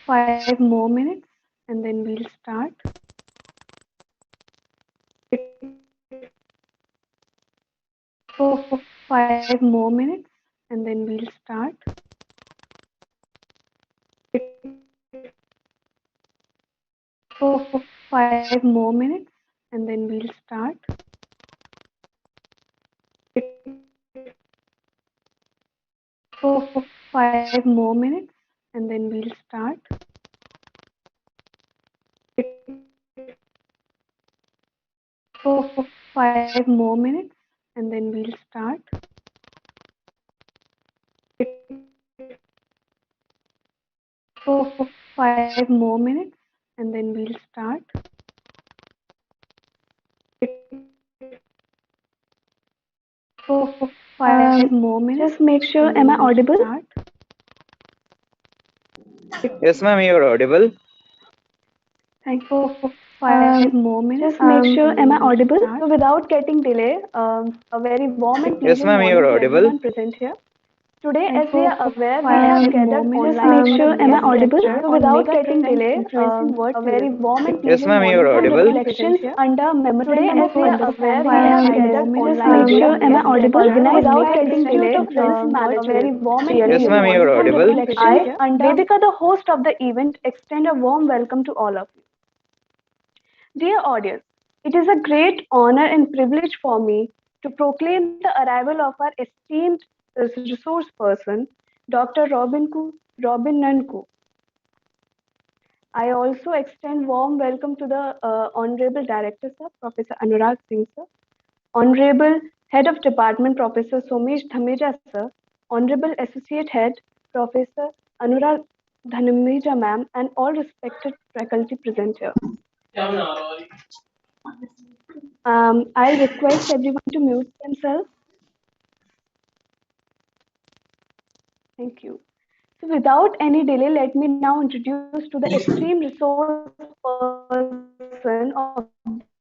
5 more minutes and then we'll start. For 5 more minutes and then we'll start. For 5 more minutes and then we'll start. For 5 more minutes and then we'll start. For 5 more minutes and then we'll start. For 5 more minutes and then we'll start. For 5 more minutes. Just make sure, am I audible? Start. Yes, ma'am, you're audible. Thank you. For 5 more minutes. Just make sure, am I audible? So without getting delay, a very warm and pleasant morning to everyone present here. Today, as we are aware, we have gathered online. Just make sure, am I audible? So without getting delay, a very warm and pleasant morning and reflections under Memorandum of Understanding. We have gathered online. Just make sure, am I audible? Without getting delay, a very warm and pleasant morning and reflections. I, Vedika, the host of the event, extend a warm welcome to all of you. Dear audience, it is a great honor and privilege for me to proclaim the arrival of our esteemed resource person, Dr. Robin Nunkoo. I also extend warm welcome to the Honorable Director, Sir, Professor Anurag Singh, Sir, Honorable Head of Department, Professor Somesh Dhameja, Sir, Honorable Associate Head, Professor Anurag Dhameja, Ma'am, and all respected faculty present here. I request everyone to mute themselves. Thank you. So without any delay, let me now introduce to the extreme resource person of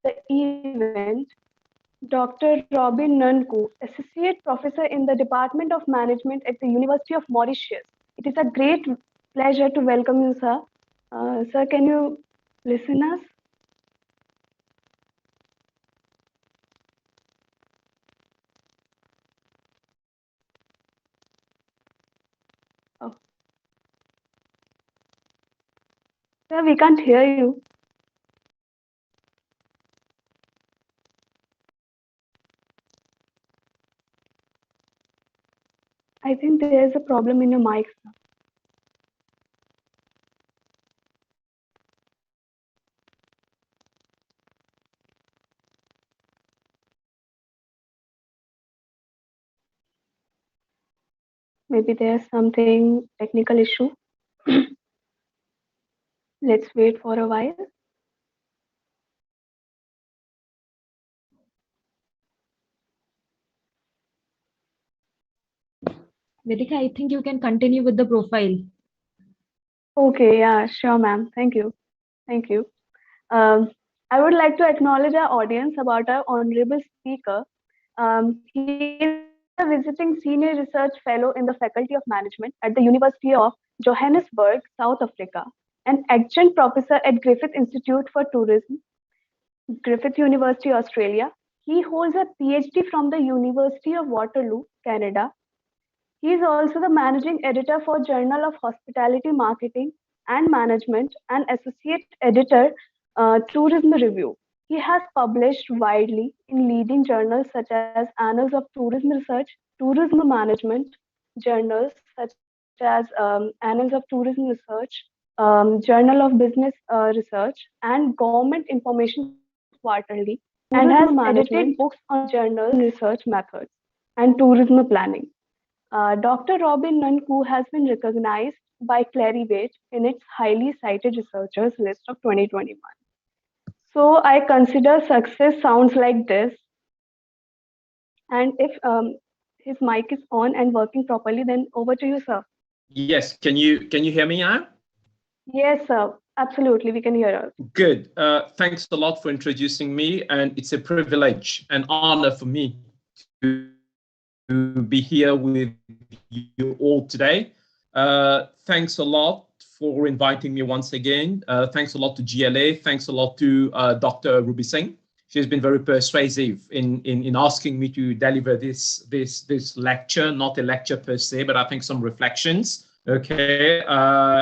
the event, Dr. Robin Nunkoo, Associate Professor in the Department of Management at the University of Mauritius. It is a great pleasure to welcome you, sir. Sir, can you listen us? Oh. Sir, we can't hear you. I think there is a problem in your mic, sir. Maybe there's something technical issue. Let's wait for a while. Vedika, I think you can continue with the profile. Okay, yeah, sure, ma'am. Thank you. Thank you. I would like to acknowledge our audience about our honorable speaker. He is a visiting senior research fellow in the Faculty of Management at the University of Johannesburg, South Africa, an adjunct professor at Griffith Institute for Tourism, Griffith University, Australia. He holds a PhD from the University of Waterloo, Canada. He is also the managing editor for Journal of Hospitality Marketing and Management and associate editor, Tourism Review. He has published widely in leading journals such as Annals of Tourism Research, Tourism Management, journals such as Annals of Tourism Research, Journal of Business Research, and Government Information Quarterly, and has edited books on journal research methods and tourism planning. Dr. Robin Nunkoo has been recognized by Clarivate in its highly cited researchers list of 2021. So I consider success sounds like this. And if his mic is on and working properly, then over to you, sir. Yes, can you hear me now? Yes, sir. Absolutely, we can hear us. Good. Thanks a lot for introducing me, and it's a privilege and honor for me to be here with you all today. Thanks a lot for inviting me once again. Thanks a lot to GLA. Thanks a lot to Dr. Ruby Singh. She's been very persuasive in asking me to deliver this lecture, not a lecture per se, but I think some reflections. Okay,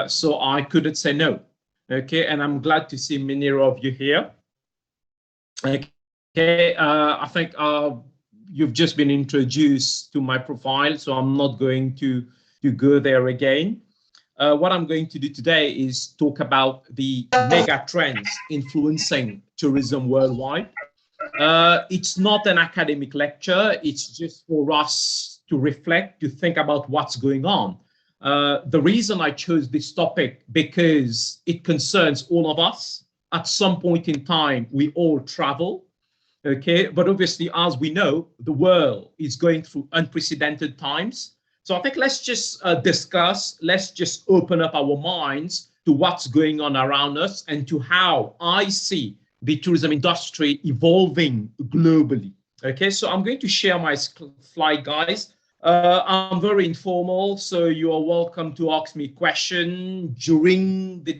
so I couldn't say no. Okay, and I'm glad to see many of you here. Okay, I think you've just been introduced to my profile, so I'm not going to go there again. What I'm going to do today is talk about the mega trends influencing tourism worldwide. It's not an academic lecture, it's just for us to reflect, to think about what's going on. The reason I chose this topic, because it concerns all of us. At some point in time, we all travel, okay? But obviously, as we know, the world is going through unprecedented times. So I think let's just discuss, let's just open up our minds to what's going on around us and to how I see the tourism industry evolving globally. Okay, so I'm going to share my slide, guys. I'm very informal, so you are welcome to ask me questions during the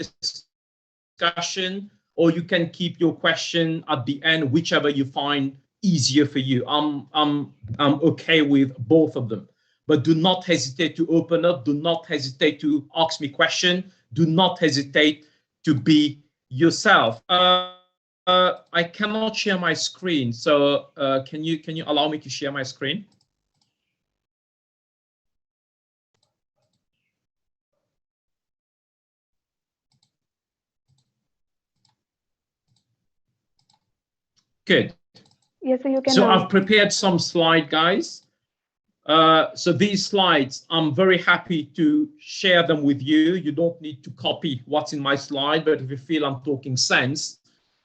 discussion, or you can keep your question at the end, whichever you find easier for you. I'm okay with both of them. But do not hesitate to open up. Do not hesitate to ask me questions. Do not hesitate to be yourself. I cannot share my screen, so can you allow me to share my screen? Good. Yes, so you can. So I've prepared some slides, guys. So these slides, I'm very happy to share them with you. You don't need to copy what's in my slide, but if you feel I'm talking sense,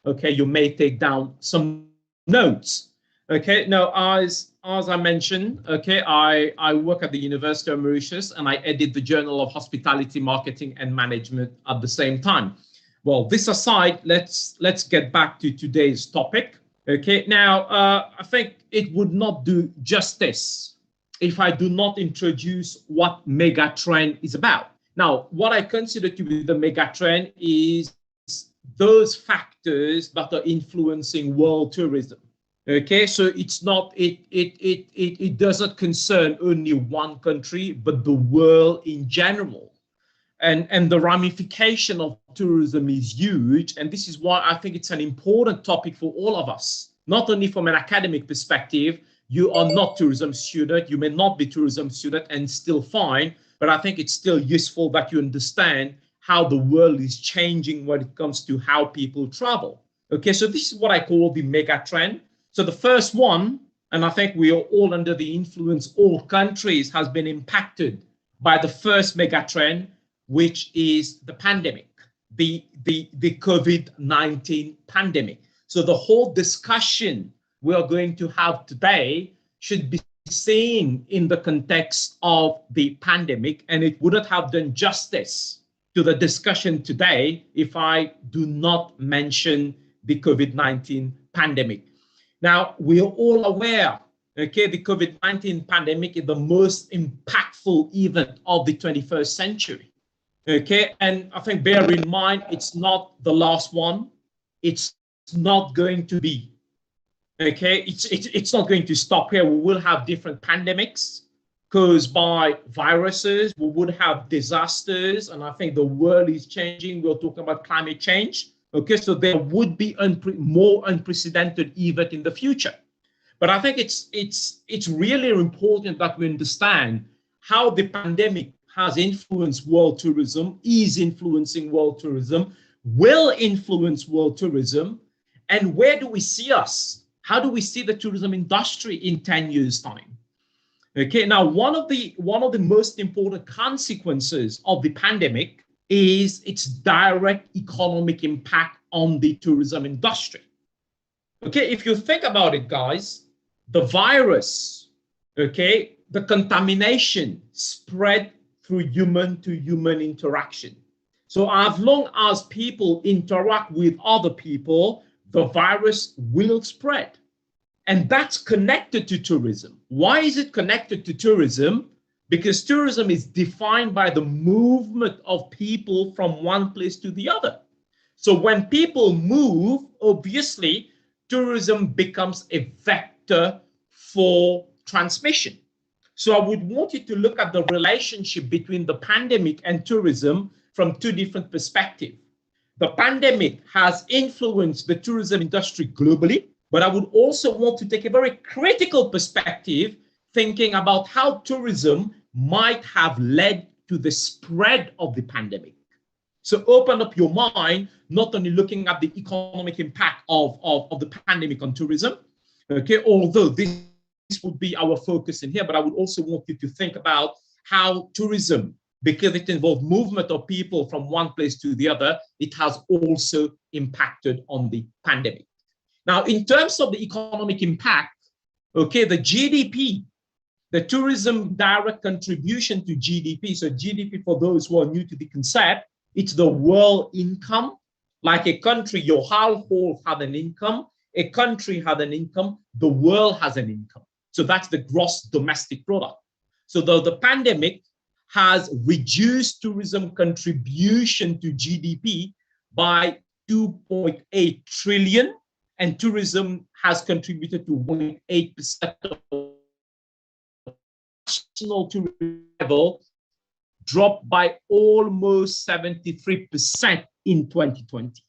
okay, you may take down some notes. Okay, now as I mentioned, okay, I work at the University of Mauritius and I edit the Journal of Hospitality, Marketing and Management at the same time. Well, this aside, let's get back to today's topic. Okay, now I think it would not do justice if I do not introduce what megatrend is about. Now, what I consider to be the megatrend is those factors that are influencing world tourism. Okay, so it's not, it doesn't concern only one country, but the world in general. And the ramification of tourism is huge. And this is why I think it's an important topic for all of us, not only from an academic perspective. You are not tourism student, you may not be tourism student and still fine, but I think it's still useful that you understand how the world is changing when it comes to how people travel. Okay, so this is what I call the mega trend. So the first one, and I think we are all under the influence, all countries has been impacted by the first mega trend, which is the pandemic, the COVID-19 pandemic. So the whole discussion we are going to have today should be seen in the context of the pandemic, and it wouldn't have done justice to the discussion today if I do not mention the COVID-19 pandemic. Now, we are all aware, okay, the COVID-19 pandemic is the most impactful event of the 21st century, okay? And I think bear in mind, it's not the last one. It's not going to be. Okay, it's not going to stop here. We will have different pandemics caused by viruses. We would have disasters, and I think the world is changing. We're talking about climate change. Okay, so there would be more unprecedented event in the future. But I think it's really important that we understand how the pandemic has influenced world tourism, is influencing world tourism, will influence world tourism, and where do we see us? How do we see the tourism industry in 10 years' time? Okay, now one of the most important consequences of the pandemic is its direct economic impact on the tourism industry. Okay, if you think about it, guys, the virus, okay, the contamination spread through human-to-human interaction. So as long as people interact with other people, the virus will spread. And that's connected to tourism. Why is it connected to tourism? because tourism is defined by the movement of people from one place to the other. So when people move, obviously, tourism becomes a vector for transmission. So I would want you to look at the relationship between the pandemic and tourism from two different perspectives. The pandemic has influenced the tourism industry globally, but I would also want to take a very critical perspective, thinking about how tourism might have led to the spread of the pandemic. So open up your mind, not only looking at the economic impact of the pandemic on tourism, okay, although this would be our focus in here, but I would also want you to think about how tourism, because it involves movement of people from one place to the other, it has also impacted on the pandemic. Now, in terms of the economic impact, okay, the GDP, the tourism direct contribution to GDP, so GDP for those who are new to the concept, it's the world income. Like a country, your household had an income, a country had an income, the world has an income. So that's the gross domestic product. So the pandemic has reduced tourism contribution to GDP by 2.8 trillion, and tourism has contributed to 1.8% of national tourism level, dropped by almost 73% in 2020.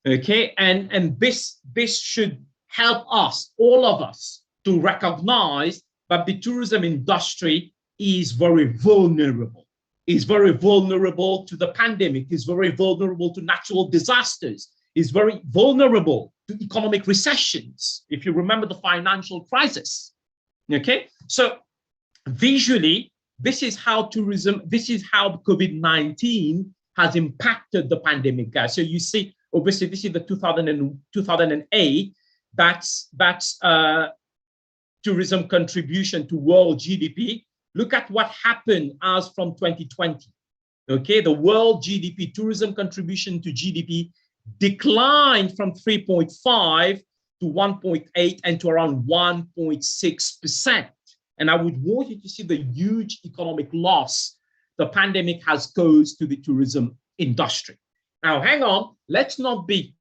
Okay, and this should help us, all of us, to recognize that the tourism industry is very vulnerable. Is very vulnerable to the pandemic, is very vulnerable to natural disasters, is very vulnerable to economic recessions, if you remember the financial crisis. Okay, so visually, this is how tourism, this is how COVID-19 has impacted the pandemic, guys. So you see, obviously, this is the 2008, that's tourism contribution to world GDP. Look at what happened as from 2020. Okay, the world GDP, tourism contribution to GDP declined from 3.5 to 1.8 and to around 1.6%. And I would want you to see the huge economic loss the pandemic has caused to the tourism industry. Now, hang on, let's not be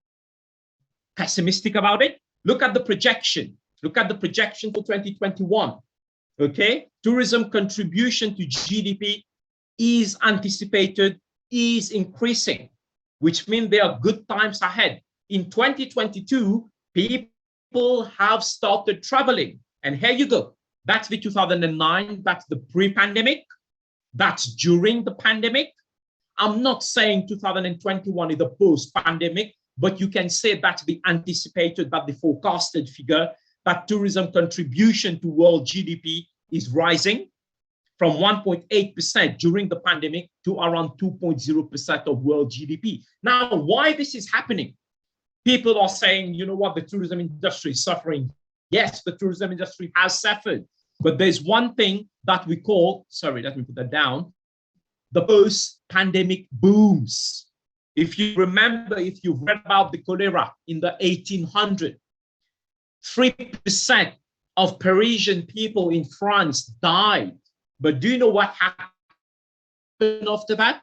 pessimistic about it. Look at the projection. Look at the projection for 2021. Okay, tourism contribution to GDP is anticipated, is increasing, which means there are good times ahead. In 2022, people have started traveling. And here you go. That's the 2009, that's the pre-pandemic. That's during the pandemic. I'm not saying 2021 is the post-pandemic, but you can say that's the anticipated, that the forecasted figure, that tourism contribution to world GDP is rising from 1.8% during the pandemic to around 2.0% of world GDP. Now, why this is happening? People are saying, you know what, the tourism industry is suffering. Yes, the tourism industry has suffered, but there's one thing that we call, sorry, let me put that down, the post-pandemic booms. If you remember, if you've read about the cholera in the 1800s, 3% of Parisian people in France died. But do you know what happened after that?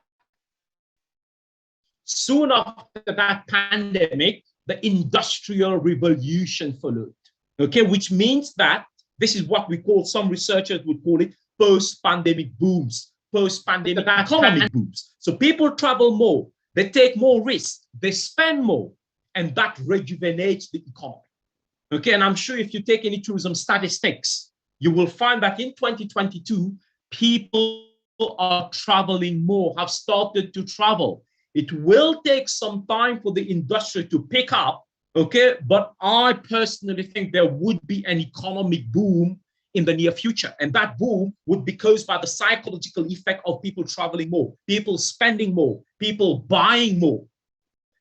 Soon after that pandemic, the Industrial Revolution followed. Okay, which means that this is what we call, some researchers would call it post-pandemic booms, post-pandemic economic booms. So people travel more, they take more risks, they spend more, and that rejuvenates the economy. Okay, and I'm sure if you take any tourism statistics, you will find that in 2022, people are traveling more, have started to travel. It will take some time for the industry to pick up, okay? But I personally think there would be an economic boom in the near future. And that boom would be caused by the psychological effect of people traveling more, people spending more, people buying more.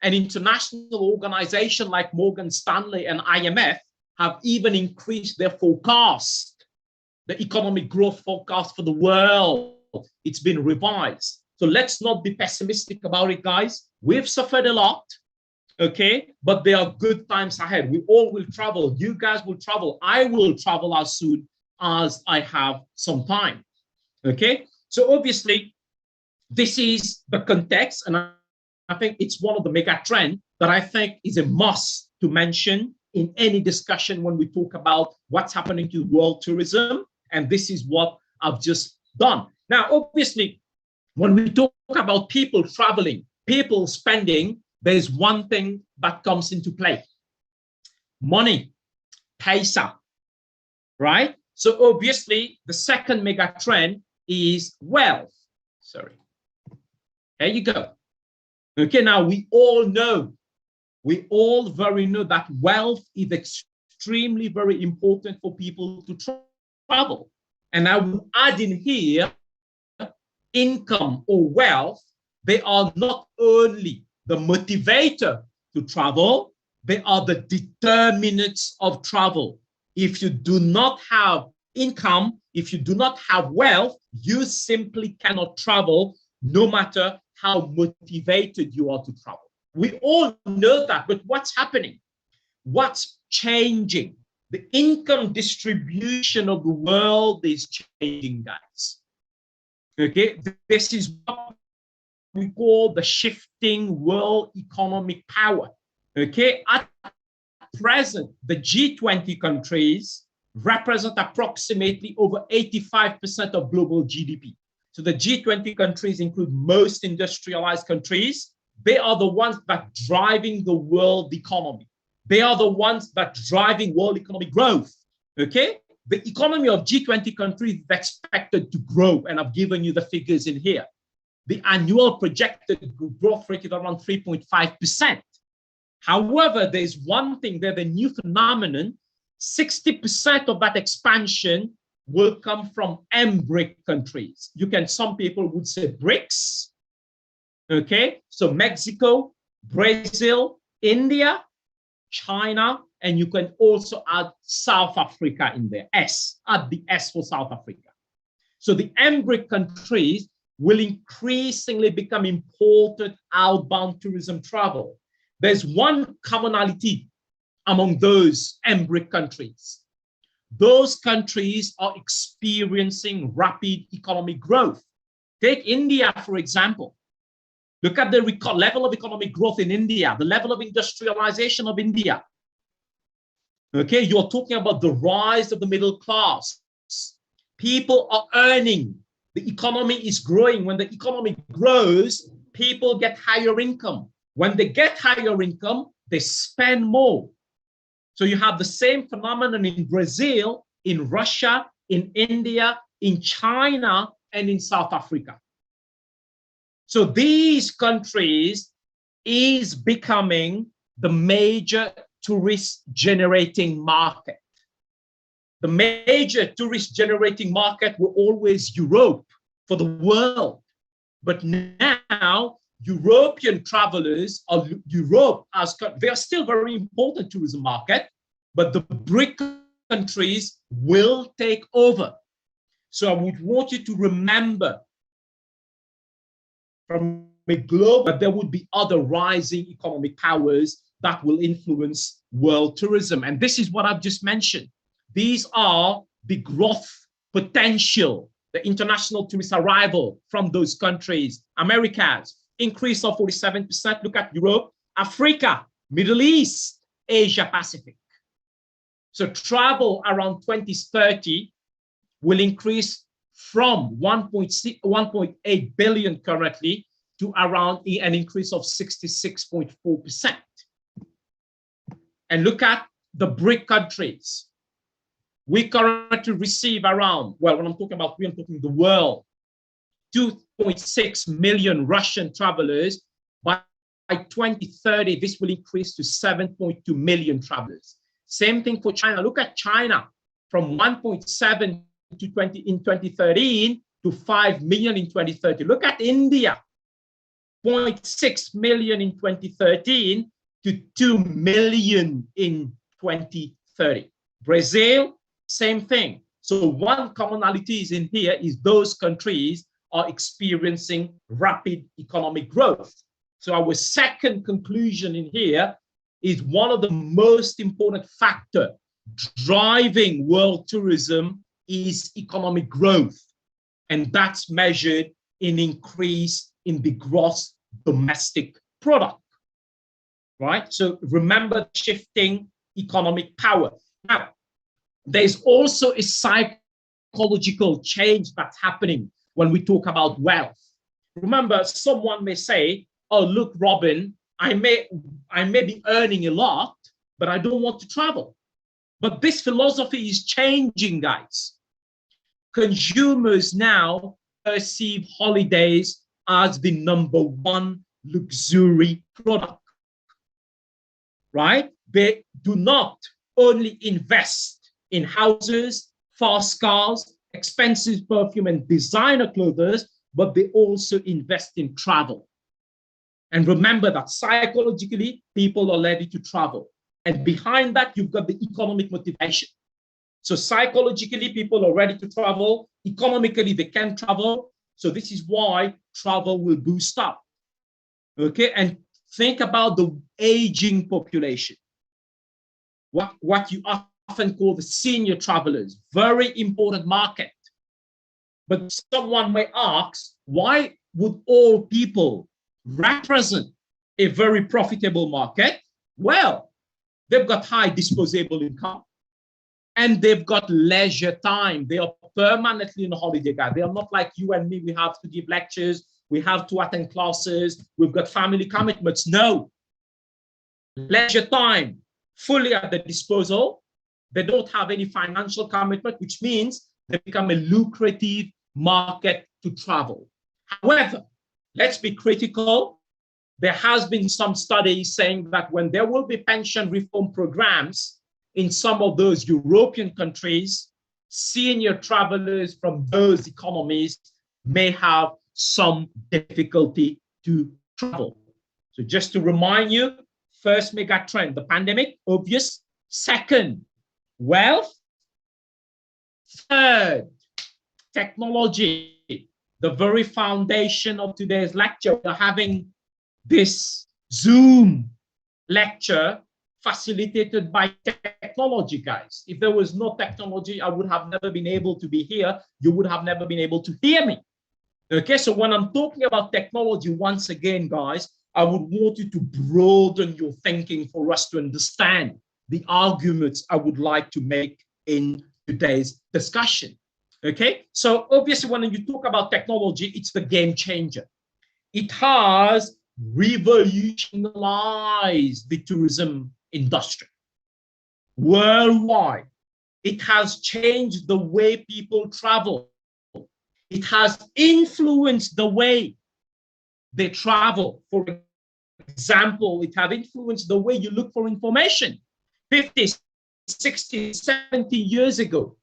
An international organization like Morgan Stanley and IMF have even increased their forecast, the economic growth forecast for the world. It's been revised. So let's not be pessimistic about it, guys. We've suffered a lot, okay? But there are good times ahead. We all will travel. You guys will travel. I will travel as soon as I have some time. Okay, so obviously this is the context, and I think it's one of the mega trends that I think is a must to mention in any discussion when we talk about what's happening to world tourism. And this is what I've just done. Now, obviously, when we talk about people traveling, people spending, there's one thing that comes into play: money, paisa, right? So obviously, the second mega trend is wealth. Sorry. There you go. Okay, now we all know that wealth is extremely very important for people to travel. And I will add in here, income or wealth, they are not only the motivator to travel, they are the determinants of travel. If you do not have income, if you do not have wealth, you simply cannot travel, no matter how motivated you are to travel. We all know that, but what's happening? What's changing? The income distribution of the world is changing, guys. Okay, this is what we call the shifting world economic power. Okay, at present, the G20 countries represent approximately over 85% of global GDP. So the G20 countries include most industrialized countries. They are the ones that are driving the world economy. They are the ones that are driving world economic growth. Okay, the economy of G20 countries is expected to grow, and I've given you the figures in here. The annual projected growth rate is around 3.5%. However, there's one thing, there's a new phenomenon. 60% of that expansion will come from M-BRIC countries. Some people would say BRICS. Okay, so Mexico, Brazil, India, China, and you can also add South Africa in there. Add the S for South Africa. So the M-BRIC countries will increasingly become important outbound tourism travel. There's one commonality among those M-BRIC countries. Those countries are experiencing rapid economic growth. Take India, for example. Look at the level of economic growth in India, the level of industrialization of India. Okay, you're talking about the rise of the middle class. People are earning. The economy is growing. When the economy grows, people get higher income. When they get higher income, they spend more. So you have the same phenomenon in Brazil, in Russia, in India, in China, and in South Africa. So these countries is becoming the major tourist generating market. The major tourist generating market were always Europe for the world. But now European travelers are they are still very important tourism market, but the BRIC countries will take over. So I would want you to remember from a global, that there would be other rising economic powers that will influence world tourism. And this is what I've just mentioned. These are the growth potential, the international tourist arrival from those countries. Americas, increase of 47%. Look at Europe, Africa, Middle East, Asia Pacific. So travel around 2030 will increase from 1.8 billion currently to around an increase of 66.4%. And look at the BRIC countries. We currently receive around, well, when I'm talking about we, I'm talking the world, 2.6 million Russian travelers. By 2030, this will increase to 7.2 million travelers. Same thing for China. Look at China, from 1.7 in 2013 to 5 million in 2030. Look at India, 0.6 million in 2013 to 2 million in 2030. Brazil, same thing. So one commonality is in here is those countries are experiencing rapid economic growth. So our second conclusion in here is one of the most important factors driving world tourism is economic growth. And that's measured in increase in the gross domestic product, right? So remember shifting economic power. Now, there's also a psychological change that's happening when we talk about wealth. Remember, someone may say, oh, look, Robin, I may be earning a lot, but I don't want to travel. But this philosophy is changing, guys. Consumers now perceive holidays as the number one luxury product, right? They do not only invest in houses, fast cars, expensive perfume and designer clothes, but they also invest in travel. And remember that psychologically, people are ready to travel. And behind that, you've got the economic motivation. So psychologically, people are ready to travel. Economically, they can travel. So this is why travel will boost up. Okay, and think about the aging population. What you often call the senior travelers, very important market. But someone may ask, why would all people represent a very profitable market? Well, they've got high disposable income and they've got leisure time. They are permanently on a holiday, guys. They are not like you and me. We have to give lectures. We have to attend classes. We've got family commitments. No. Leisure time, fully at their disposal. They don't have any financial commitment, which means they become a lucrative market to travel. However, let's be critical. There has been some studies saying that when there will be pension reform programs in some of those European countries, senior travelers from those economies may have some difficulty to travel. So just to remind you, first mega trend, the pandemic, obvious. Second, wealth. Third, technology, the very foundation of today's lecture. We're having this Zoom lecture facilitated by technology, guys. If there was no technology, I would have never been able to be here. You would have never been able to hear me. Okay, so when I'm talking about technology, once again, guys, I would want you to broaden your thinking for us to understand the arguments I would like to make in today's discussion. Okay, so obviously when you talk about technology, it's the game changer. It has revolutionized the tourism industry worldwide. It has changed the way people travel. It has influenced the way they travel. For example, it has influenced the way you look for information. 50, 60, 70 years ago,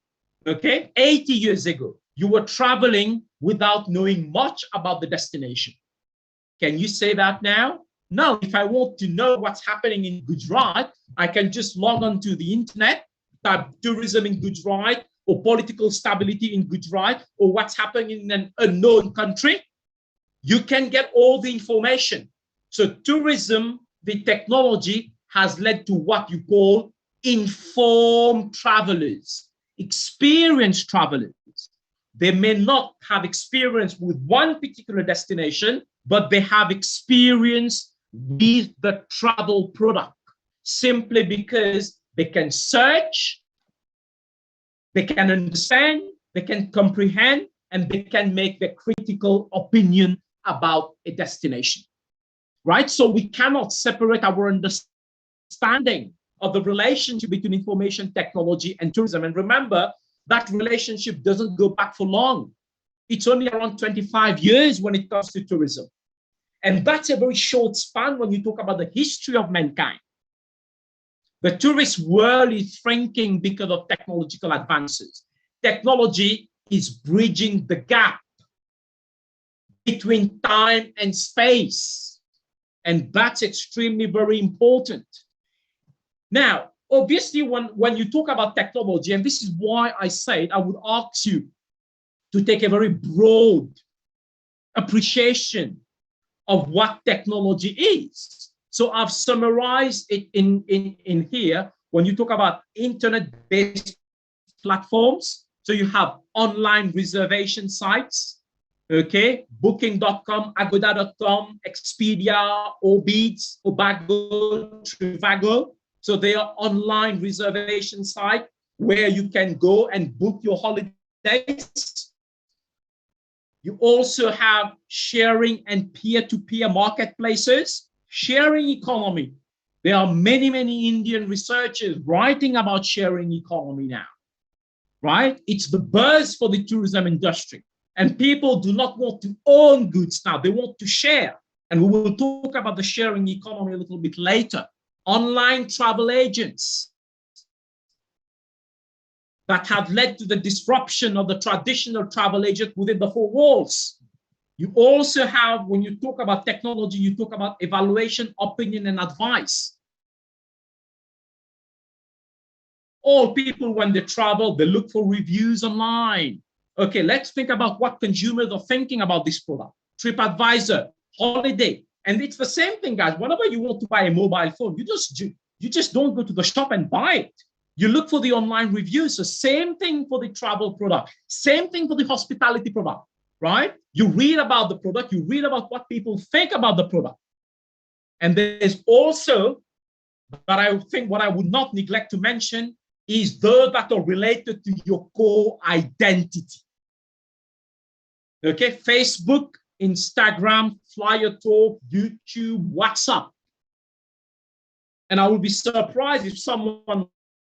okay, 80 years ago, you were traveling without knowing much about the destination. Can you say that now? No, if I want to know what's happening in Gujarat, I can just log on to the internet, type tourism in Gujarat, or political stability in Gujarat, or what's happening in an unknown country. You can get all the information. So tourism, the technology has led to what you call informed travelers, experienced travelers. They may not have experience with one particular destination, but they have experience with the travel product simply because they can search, they can understand, they can comprehend, and they can make the critical opinion about a destination, right? So we cannot separate our understanding of the relationship between information technology and tourism. And remember, that relationship doesn't go back for long. It's only around 25 years when it comes to tourism. And that's a very short span when you talk about the history of mankind. The tourist world is shrinking because of technological advances. Technology is bridging the gap between time and space. And that's extremely very important. Now, obviously, when you talk about technology, and this is why I said I would ask you to take a very broad appreciation of what technology is. So I've summarized it in here. When you talk about internet-based platforms, So you have online reservation sites, okay? Booking.com, Agoda.com, Expedia, Obeats, Obago, Trivago. So they are online reservation site where you can go and book your holidays. You also have sharing and peer-to-peer marketplaces, sharing economy. There are many, many Indian researchers writing about sharing economy now, right? It's the buzz for the tourism industry. And people do not want to own goods now, they want to share. And we will talk about the sharing economy a little bit later. Online travel agents that have led to the disruption of the traditional travel agent within the four walls. You also have, when you talk about technology, you talk about evaluation, opinion, and advice. All people, when they travel, they look for reviews online. Okay, let's think about what consumers are thinking about this product. TripAdvisor, holiday. And it's the same thing, guys. Whenever you want to buy a mobile phone, you just don't go to the shop and buy it. You look for the online reviews. So same thing for the travel product. Same thing for the hospitality product, right? You read about the product. You read about what people think about the product. And there's also, but I think what I would not neglect to mention is those that are related to your core identity. Okay, Facebook, Instagram, Flyer Talk, YouTube, WhatsApp. And I would be surprised if someone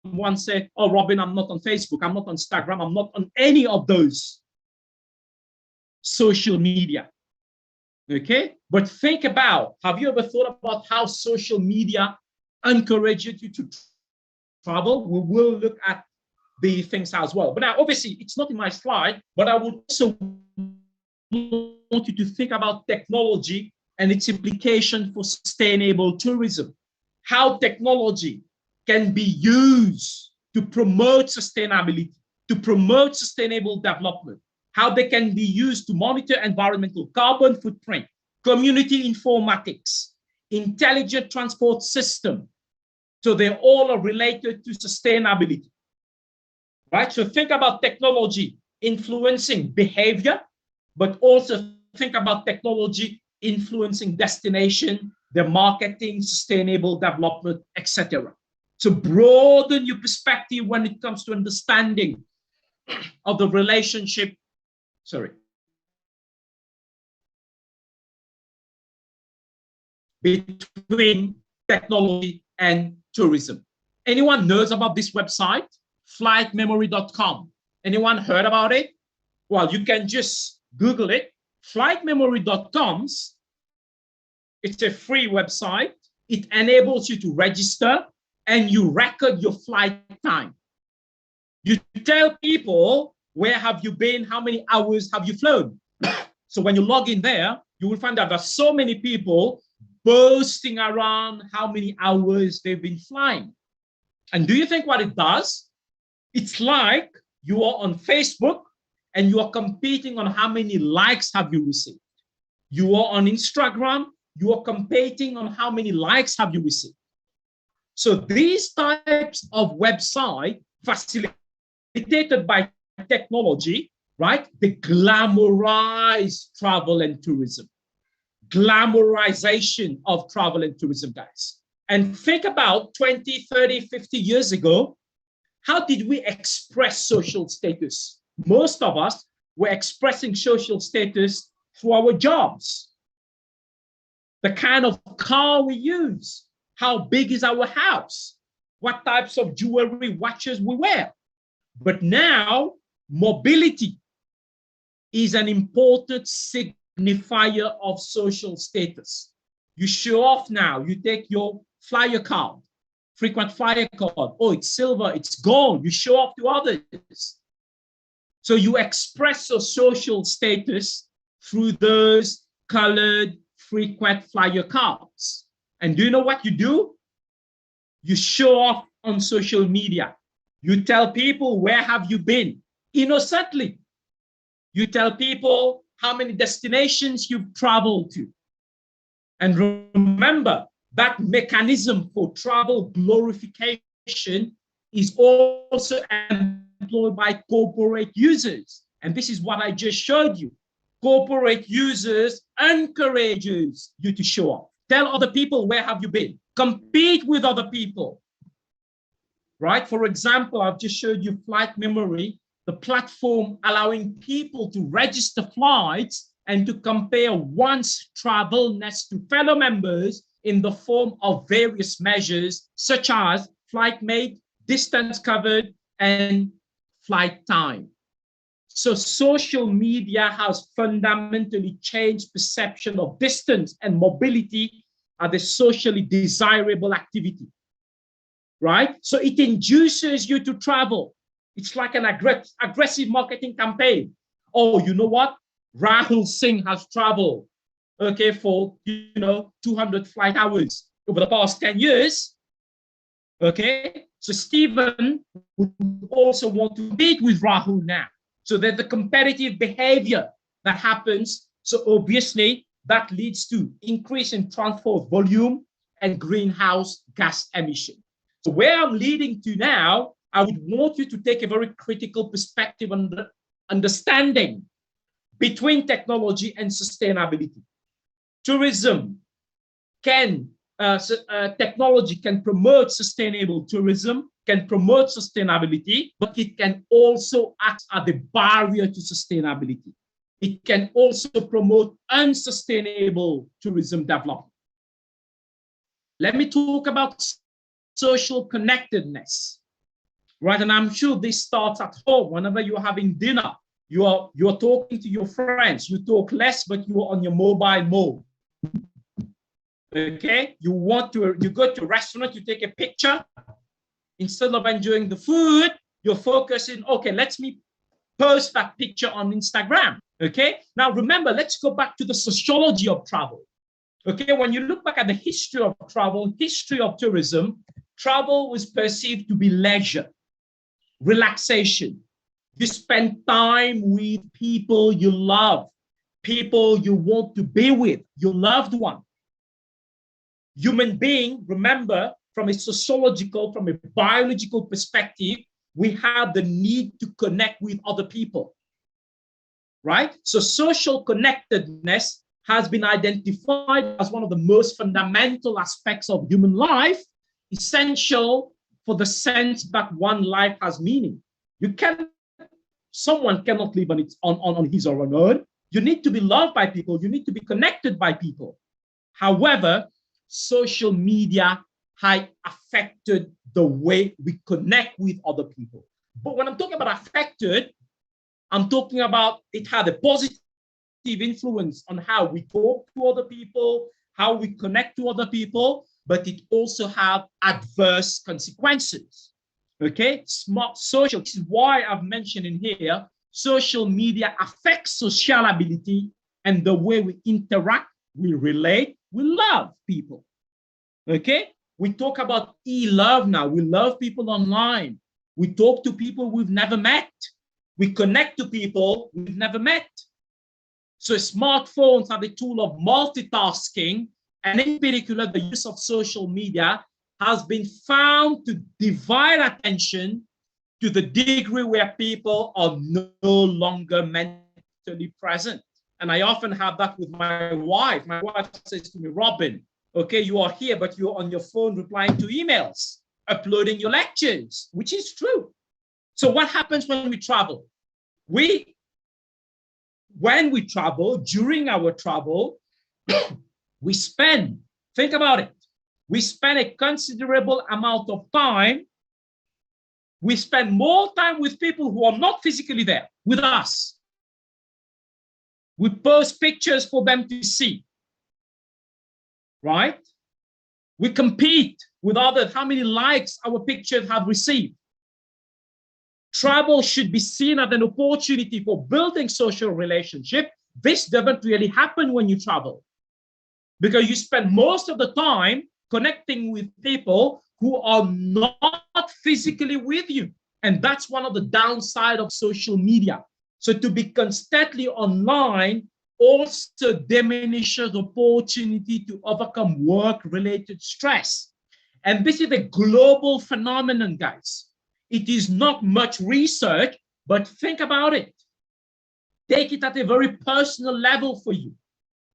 once said, oh, Robin, I'm not on Facebook, I'm not on Instagram, I'm not on any of those social media. Okay, but think about, have you ever thought about how social media encourages you to travel? We will look at the things as well. But now, obviously, it's not in my slide, but I would also want you to think about technology and its implication for sustainable tourism. How technology can be used to promote sustainability, to promote sustainable development, how they can be used to monitor environmental carbon footprint, community informatics, intelligent transport system. So they all are related to sustainability, right? So think about technology influencing behavior, but also think about technology influencing destination, the marketing, sustainable development, etc. To broaden your perspective when it comes to understanding of the relationship, between technology and tourism. Anyone knows about this website, flightmemory.com? Anyone heard about it? Well, you can just Google it. Flightmemory.com. It's a free website. It enables you to register and you record your flight time. You tell people, where have you been? How many hours have you flown? So when you log in there, you will find that there's so many people boasting around how many hours they've been flying. And do you think what it does? It's like you are on Facebook and you are competing on how many likes have you received. You are on Instagram, you are competing on how many likes have you received. So these types of websites facilitated by technology, right? They glamorize travel and tourism. Glamorization of travel and tourism, guys. And think about 20, 30, 50 years ago, how did we express social status? Most of us were expressing social status through our jobs, the kind of car we use, how big is our house, what types of jewelry, watches we wear. But now, mobility is an important signifier of social status. You show off now, you take your flyer card, frequent flyer card, oh, it's silver, it's gold, you show off to others. So you express your social status through those colored frequent flyer cards. And do you know what you do? You show off on social media. You tell people, where have you been? Innocently. You tell people how many destinations you've traveled to. And remember, that mechanism for travel glorification is also employed by corporate users. And this is what I just showed you. Corporate users encourages you to show up. Tell other people, where have you been? Compete with other people, right? For example, I've just showed you Flight Memory, the platform allowing people to register flights and to compare one's travel next to fellow members in the form of various measures, such as flight made, distance covered, and flight time. So social media has fundamentally changed perception of distance and mobility as a socially desirable activity, right? So it induces you to travel. It's like an aggressive marketing campaign. Oh, you know what? Rahul Singh has traveled, okay, for 200 flight hours over the past 10 years. Okay, so Stephen would also want to meet with Rahul now. So there's the competitive behavior that happens. So obviously that leads to increase in transport volume and greenhouse gas emission. So where I'm leading to now, I would want you to take a very critical perspective on the understanding between technology and sustainability. Tourism can, technology can promote sustainable tourism, can promote sustainability, but it can also act as a barrier to sustainability. It can also promote unsustainable tourism development. Let me talk about social connectedness, right? And I'm sure this starts at home. Whenever you're having dinner, you're talking to your friends. You talk less, but you're on your mobile mode. Okay, you go to a restaurant, you take a picture. Instead of enjoying the food, you're focusing, okay, let me post that picture on Instagram. Okay, now remember, let's go back to the sociology of travel. Okay, when you look back at the history of travel, history of tourism, travel was perceived to be leisure, relaxation. You spend time with people you love, people you want to be with, your loved one. Human being, remember, from a sociological, from a biological perspective, we have the need to connect with other people, right? So social connectedness has been identified as one of the most fundamental aspects of human life, essential for the sense that one life has meaning. Someone cannot live on his or her own. You need to be loved by people. You need to be connected by people. However, social media has affected the way we connect with other people. But when I'm talking about affected, I'm talking about it had a positive influence on how we talk to other people, how we connect to other people, but it also have adverse consequences. Okay, smart social, this is why I've mentioned in here, social media affects sociality and the way we interact, we relate, we love people. Okay, we talk about e-love now. We love people online. We talk to people we've never met. We connect to people we've never met. So smartphones are the tool of multitasking, and in particular, the use of social media has been found to divide attention to the degree where people are no longer mentally present. And I often have that with my wife. My wife says to me, Robin, okay, you are here, but you're on your phone replying to emails, uploading your lectures, which is true. So what happens when we travel? When we travel, during our travel, we spend, think about it, we spend a considerable amount of time. We spend more time with people who are not physically there with us. We post pictures for them to see, right? We compete with others, how many likes our pictures have received. Travel should be seen as an opportunity for building social relationship. This doesn't really happen when you travel, because you spend most of the time connecting with people who are not physically with you. And that's one of the downside of social media. So to be constantly online also diminishes opportunity to overcome work-related stress. And this is a global phenomenon, guys. It is not much research, but think about it. Take it at a very personal level for you.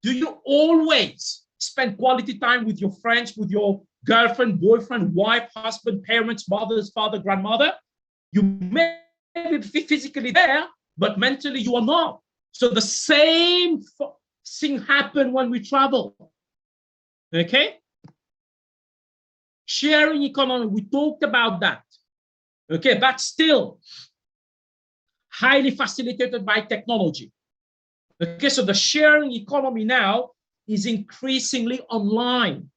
Do you always spend quality time with your friends, with your girlfriend, boyfriend, wife, husband, parents, mothers, father, grandmother? You may be physically there, but mentally you are not. So the same thing happens when we travel. Okay? Sharing economy, we talked about that. Okay, that's still highly facilitated by technology. Okay, so the sharing economy now is increasingly online.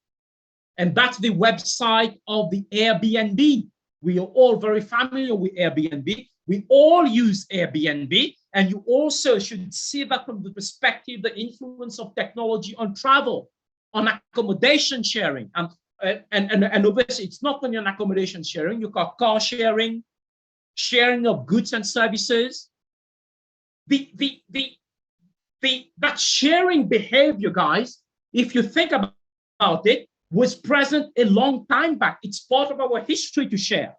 And that's the website of the Airbnb. We are all very familiar with Airbnb. We all use Airbnb. And you also should see that from the perspective, the influence of technology on travel, on accommodation sharing. And obviously, it's not only on accommodation sharing. You got car sharing, sharing of goods and services. That sharing behavior, guys, if you think about it, was present a long time back. It's part of our history to share.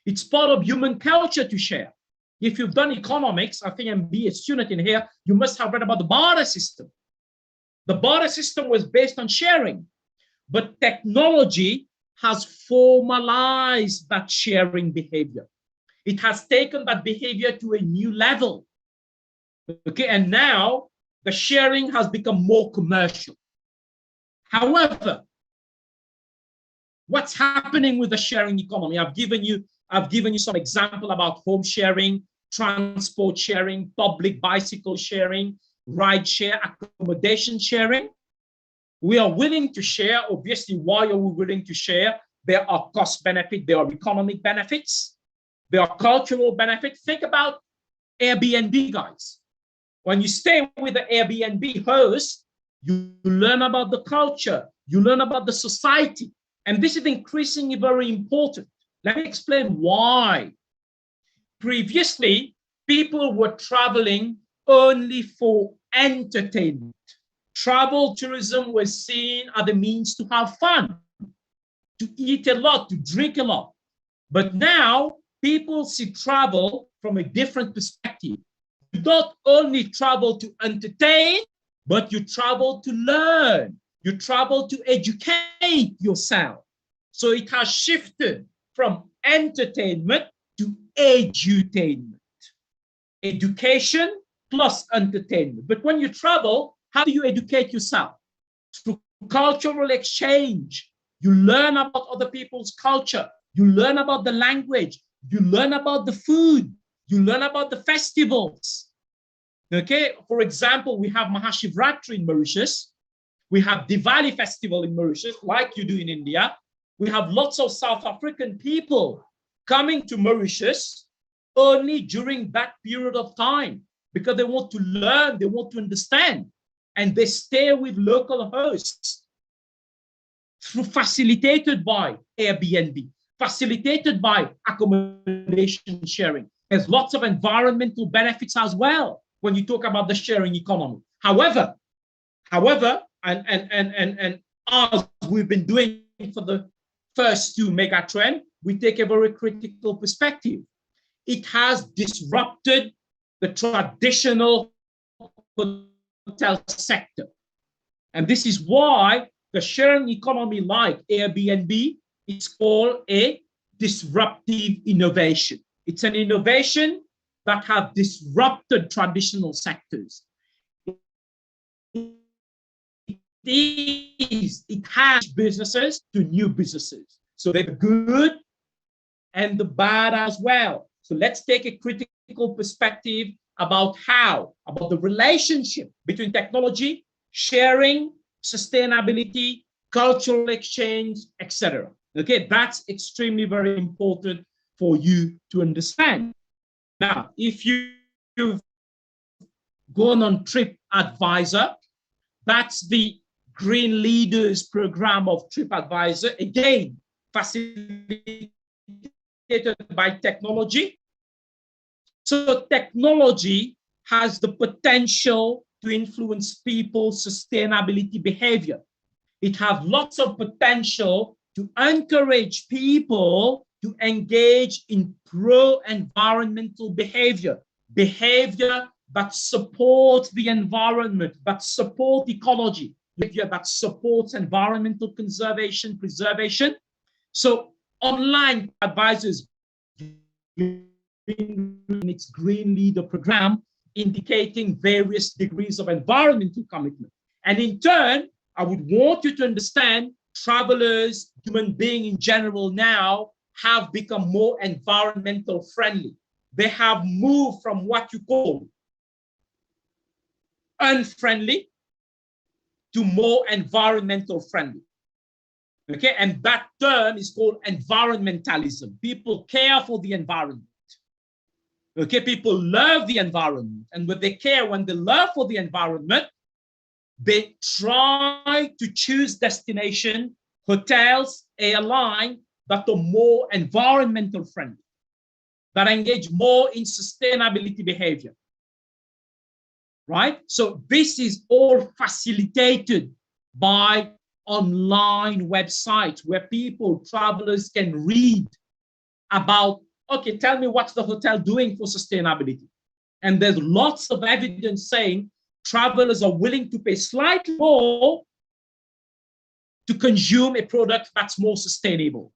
It's part of human culture to share. If you've done economics, I think, and be a student in here, you must have read about the barter system. The barter system was based on sharing, but technology has formalized that sharing behavior. It has taken that behavior to a new level. Okay, and now the sharing has become more commercial. However, what's happening with the sharing economy? I've given you some example about home sharing, transport sharing, public bicycle sharing, ride share, accommodation sharing. We are willing to share. Obviously, why are we willing to share? There are cost benefits, there are economic benefits, there are cultural benefits. Think about Airbnb, guys. When you stay with the Airbnb host, you learn about the culture, you learn about the society. And this is increasingly very important. Let me explain why. Previously, people were traveling only for entertainment. Travel tourism was seen as a means to have fun, to eat a lot, to drink a lot. But now people see travel from a different perspective. You don't only travel to entertain, but you travel to learn. You travel to educate yourself. So it has shifted from entertainment to edutainment. Education plus entertainment. But when you travel, how do you educate yourself? Through cultural exchange. You learn about other people's culture. You learn about the language. You learn about the food. You learn about the festivals. Okay, for example, we have Mahashivratri in Mauritius. We have Diwali festival in Mauritius, like you do in India. We have lots of South African people coming to Mauritius only during that period of time because they want to learn, they want to understand, and they stay with local hosts facilitated by Airbnb, facilitated by accommodation sharing. There's lots of environmental benefits as well when you talk about the sharing economy. However, and as we've been doing for the first two mega trends, we take a very critical perspective. It has disrupted the traditional hotel sector. And this is why the sharing economy like Airbnb is called a disruptive innovation. It's an innovation that has disrupted traditional sectors. It has businesses to new businesses. So they're good and the bad as well. So let's take a critical perspective about about the relationship between technology, sharing, sustainability, cultural exchange, etc. Okay, that's extremely very important for you to understand. Now, if you've gone on TripAdvisor, that's the Green Leaders program of TripAdvisor, again, facilitated by technology. So technology has the potential to influence people's sustainability behavior. It has lots of potential to encourage people to engage in pro-environmental behavior, behavior that supports the environment, that support ecology, behavior that supports environmental conservation, preservation. So online advisors in its Green Leader program, indicating various degrees of environmental commitment. And in turn, I would want you to understand travelers, human beings in general now have become more environmental friendly. They have moved from what you call unfriendly to more environmental friendly. Okay, and that term is called environmentalism. People care for the environment. Okay, people love the environment, and when they care, when they love for the environment, they try to choose destination, hotels, airline that are more environmental friendly, that engage more in sustainability behavior, right? So this is all facilitated by online websites where people, travelers can read about, okay, tell me what's the hotel doing for sustainability. And there's lots of evidence saying travelers are willing to pay slightly more to consume a product that's more sustainable.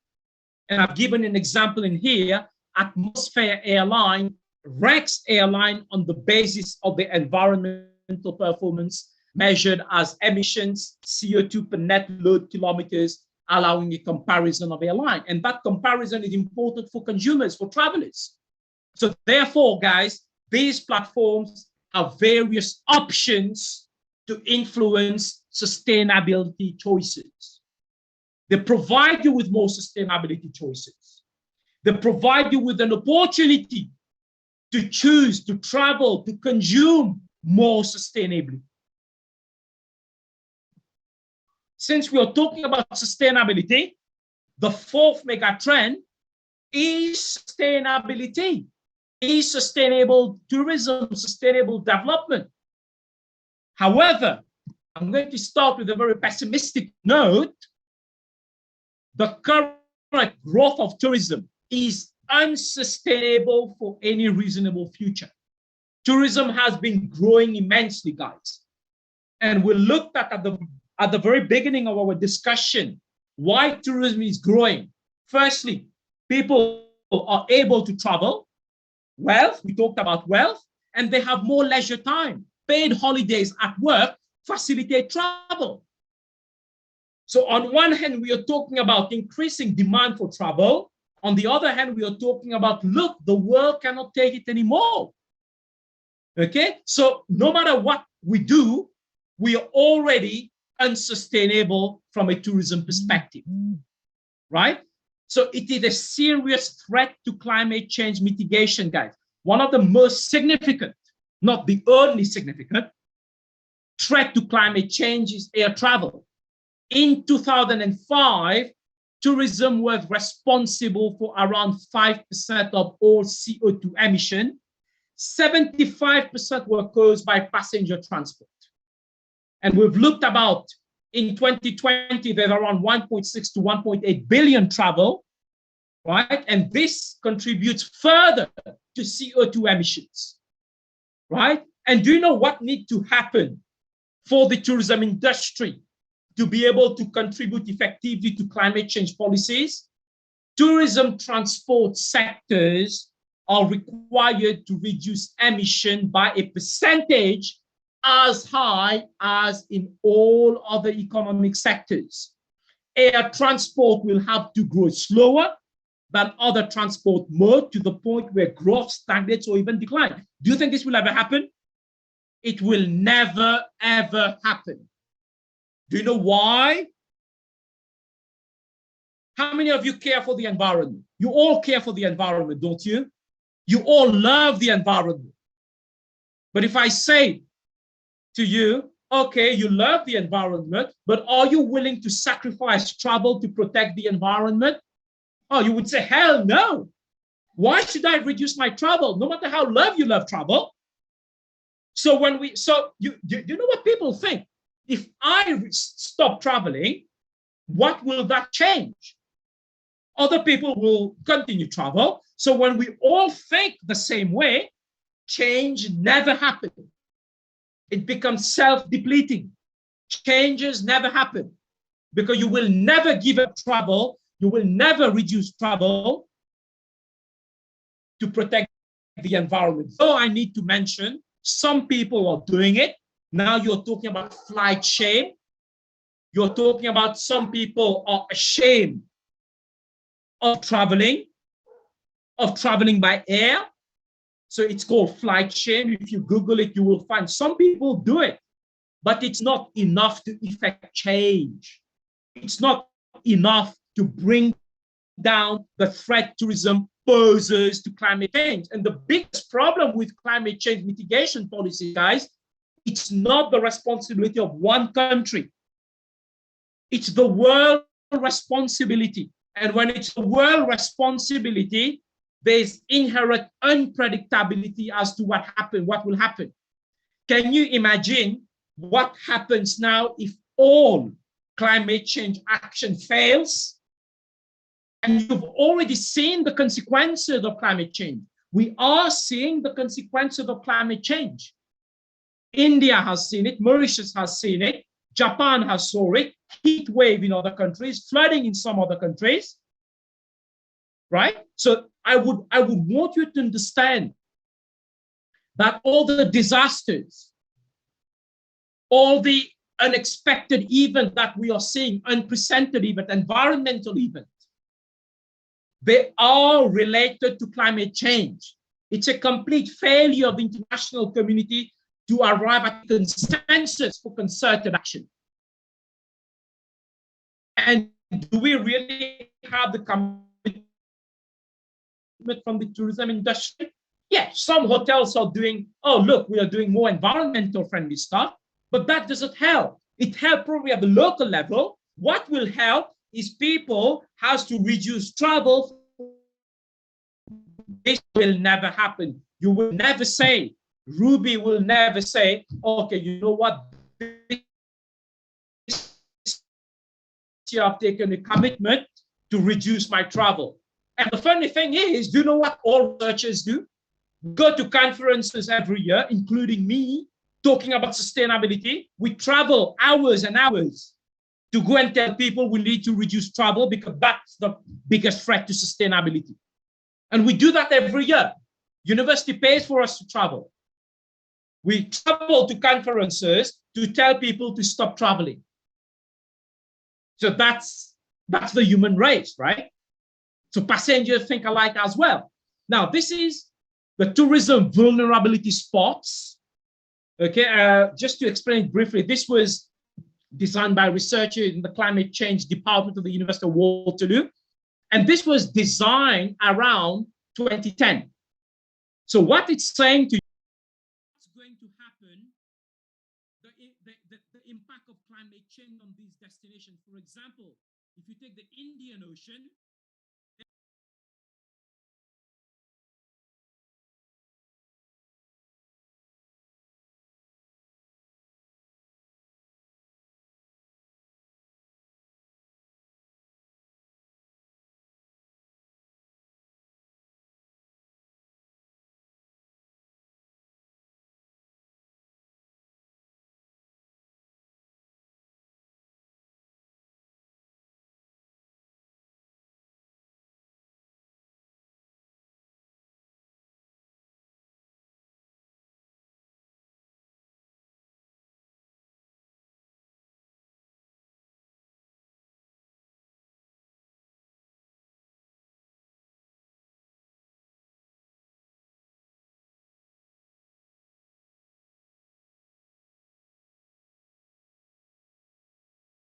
And I've given an example in here, Atmosphere Airline ranks airline on the basis of the environmental performance measured as emissions, CO2 per net load kilometers, allowing a comparison of airline. And that comparison is important for consumers, for travelers. So therefore, guys, these platforms have various options to influence sustainability choices. They provide you with more sustainability choices. They provide you with an opportunity to choose, to travel, to consume more sustainably. Since we are talking about sustainability, the fourth mega trend is sustainability, is sustainable tourism, sustainable development. However, I'm going to start with a very pessimistic note. The current growth of tourism is unsustainable for any reasonable future. Tourism has been growing immensely, guys. And we looked at the very beginning of our discussion why tourism is growing. Firstly, people are able to travel. Wealth, we talked about wealth, and they have more leisure time. Paid holidays at work facilitate travel. So on one hand, we are talking about increasing demand for travel. On the other hand, we are talking about, look, the world cannot take it anymore. Okay, so no matter what we do, we are already unsustainable from a tourism perspective, right? So it is a serious threat to climate change mitigation, guys. One of the most significant, not the only significant, threat to climate change is air travel. In 2005, tourism was responsible for around 5% of all CO2 emission. 75% were caused by passenger transport. And we've looked about, in 2020, there's around 1.6 to 1.8 billion travel, right? And this contributes further to CO2 emissions, right? And do you know what needs to happen for the tourism industry to be able to contribute effectively to climate change policies? Tourism transport sectors are required to reduce emission by a percentage as high as in all other economic sectors. Air transport will have to grow slower than other transport modes to the point where growth stagnates or even declines. Do you think this will ever happen? It will never, ever happen. Do you know why? How many of you care for the environment? You all care for the environment, don't you? You all love the environment. But if I say to you, okay, you love the environment, but are you willing to sacrifice travel to protect the environment? Oh, you would say, hell no. Why should I reduce my travel? No matter how you love travel. So you know what people think? If I stop traveling, what will that change? Other people will continue travel. So when we all think the same way, change never happens. It becomes self-depleting. Changes never happen because you will never give up travel. You will never reduce travel to protect the environment. So I need to mention some people are doing it. Now you're talking about flight shame. You're talking about some people are ashamed of traveling by air. So it's called flight shame. If you Google it, you will find some people do it, but it's not enough to effect change. It's not enough to bring down the threat tourism poses to climate change. And the biggest problem with climate change mitigation policy, guys, it's not the responsibility of one country. It's the world responsibility. And when it's the world responsibility, there's inherent unpredictability as to what will happen. Can you imagine what happens now if all climate change action fails? And you've already seen the consequences of climate change. We are seeing the consequences of climate change. India has seen it, Mauritius has seen it, Japan has saw it, heat wave in other countries, flooding in some other countries, right? So I would want you to understand that all the disasters, all the unexpected events that we are seeing, unprecedented events, environmental events, they are related to climate change. It's a complete failure of the international community to arrive at consensus for concerted action. And do we really have the commitment from the tourism industry? Yeah, some hotels are doing, oh, look, we are doing more environmental friendly stuff, but that doesn't help. It helps probably at the local level. What will help is people has to reduce travel. This will never happen. You will never say, Ruby will never say, okay, you know what? I've taken a commitment to reduce my travel. And the funny thing is, do you know what all researchers do? Go to conferences every year, including me, talking about sustainability. We travel hours and hours to go and tell people we need to reduce travel because that's the biggest threat to sustainability. And we do that every year. University pays for us to travel. We travel to conferences to tell people to stop traveling. So that's the human race, right? So passengers think alike as well. Now, this is the tourism vulnerability spots. Okay, just to explain briefly, this was designed by researchers in the climate change department of the University of Waterloo. And this was designed around 2010. So what it's saying to you, what's going to happen, the impact of climate change on these destinations. For example, if you take the Indian Ocean,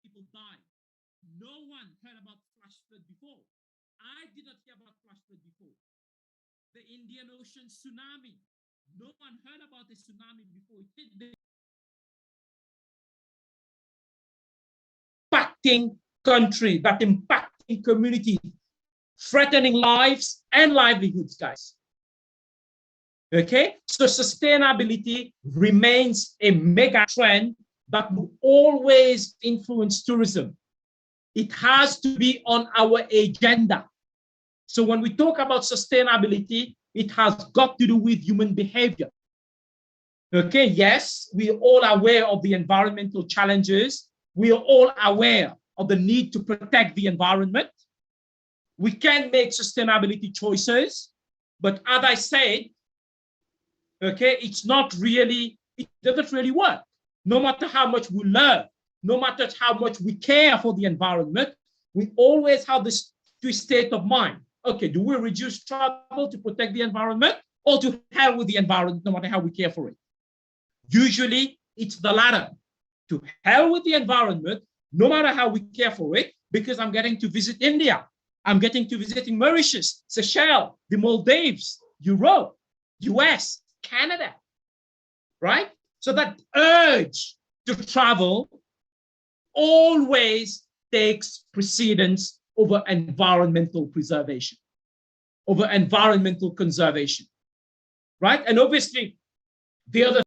people die. No one heard about flash flood before. I did not hear about flash flood before. The Indian Ocean tsunami. No one heard about a tsunami before. It hit the impacting country, that impacting community, threatening lives and livelihoods, guys. Okay, so sustainability remains a mega trend that will always influence tourism. It has to be on our agenda. So when we talk about sustainability, it has got to do with human behavior. Okay, yes, we are all aware of the environmental challenges. We are all aware of the need to protect the environment. We can make sustainability choices, but as I said, okay, it doesn't really work. No matter how much we learn, no matter how much we care for the environment, we always have this state of mind. Okay, do we reduce travel to protect the environment, or to hell with the environment, no matter how we care for it? Usually, it's the latter. To hell with the environment, no matter how we care for it, because I'm getting to visit India. I'm getting to visiting Mauritius, Seychelles, the Maldives, Europe, US, Canada, right? So that urge to travel always takes precedence over environmental preservation, over environmental conservation, right? And obviously, the other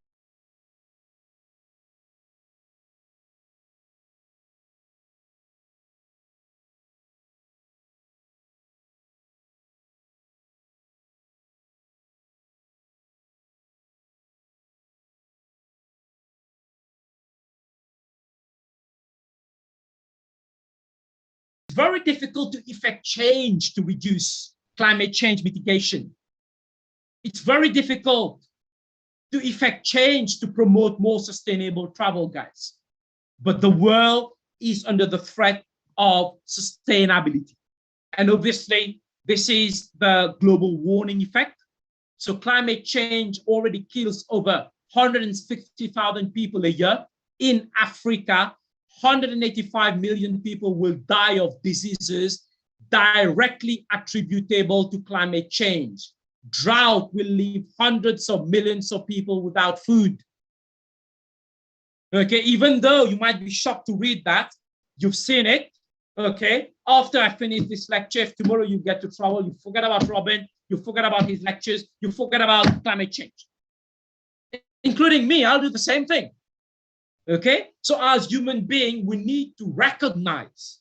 very difficult to effect change to reduce climate change mitigation. It's very difficult to effect change to promote more sustainable travel, guys. But the world is under the threat of sustainability. And obviously, this is the global warming effect. So climate change already kills over 150,000 people a year. In Africa, 185 million people will die of diseases directly attributable to climate change. Drought will leave hundreds of millions of people without food. Okay, even though you might be shocked to read that, you've seen it. Okay, after I finish this lecture, if tomorrow you get to travel, you forget about Robin, you forget about his lectures, you forget about climate change. Including me, I'll do the same thing. Okay, so as human beings, we need to recognize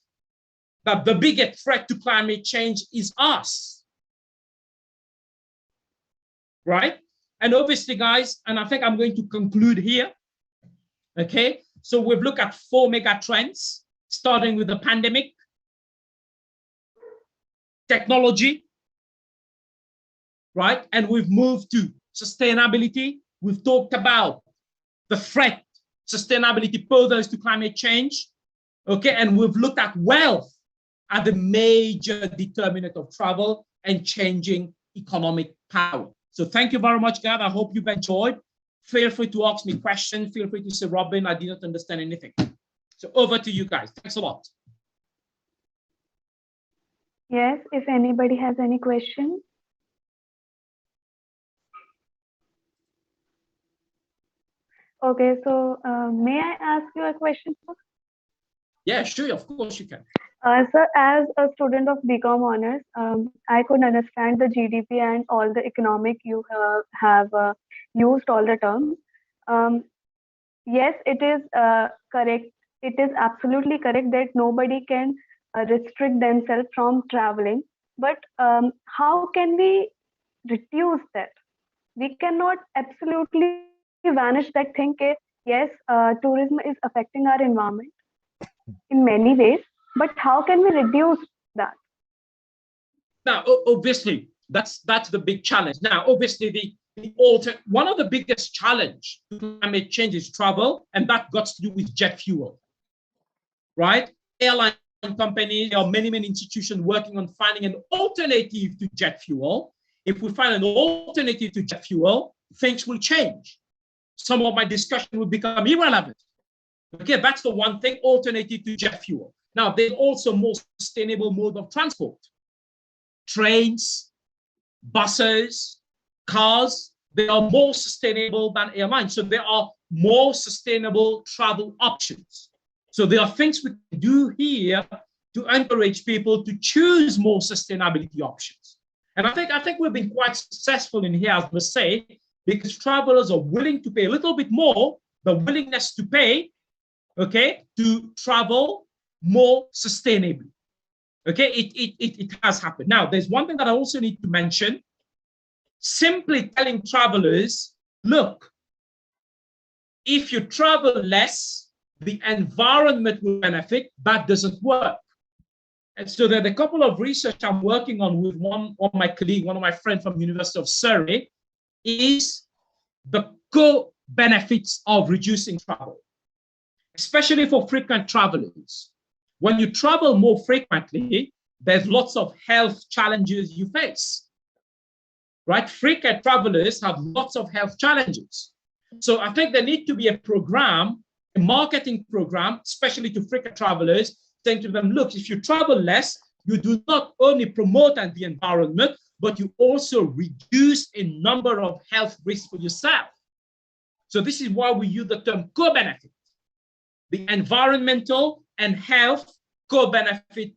that the biggest threat to climate change is us. Right? And obviously, guys, and I think I'm going to conclude here. Okay, so we've looked at 4 mega trends, starting with the pandemic, technology, right? And we've moved to sustainability. We've talked about the threat sustainability poses to climate change. Okay, and we've looked at wealth as the major determinant of travel and changing economic power. So thank you very much, guys. I hope you've enjoyed. Feel free to ask me questions. Feel free to say, Robin, I did not understand anything. So over to you guys. Thanks a lot. Yes, if anybody has any question. Okay, so may I ask you a question, sir? Yeah, sure, of course you can. Sir, as a student of BCom honors, I could understand the GDP and all the economic you have used all the terms. Yes, it is correct. It is absolutely correct that nobody can restrict themselves from traveling. But how can we reduce that? We cannot absolutely vanish that thing. Yes, tourism is affecting our environment in many ways, but how can we reduce that? Now, obviously, that's the big challenge. Now, obviously, one of the biggest challenge to climate change is travel, and that got to do with jet fuel, right? Airline companies, there are many institutions working on finding an alternative to jet fuel. If we find an alternative to jet fuel, things will change. Some of my discussion will become irrelevant. Okay, that's the one thing, alternative to jet fuel. Now, there's also more sustainable mode of transport. Trains, buses, cars, they are more sustainable than airlines. So there are more sustainable travel options. So there are things we can do here to encourage people to choose more sustainability options. And I think we've been quite successful in here, as I must say, because travelers are willing to pay a little bit more, the willingness to pay, okay, to travel more sustainably. Okay, it has happened. Now, there's one thing that I also need to mention. Simply telling travelers, look, if you travel less, the environment will benefit. That doesn't work. And so there are a couple of research I'm working on with one of my colleagues, one of my friends from University of Surrey, is the co-benefits of reducing travel, especially for frequent travelers. When you travel more frequently, there's lots of health challenges you face, right? Frequent travelers have lots of health challenges. So I think there needs to be a program, a marketing program, especially to frequent travelers, saying to them, look, if you travel less, you do not only promote the environment, but you also reduce a number of health risks for yourself. So this is why we use the term co-benefit, the environmental and health co-benefit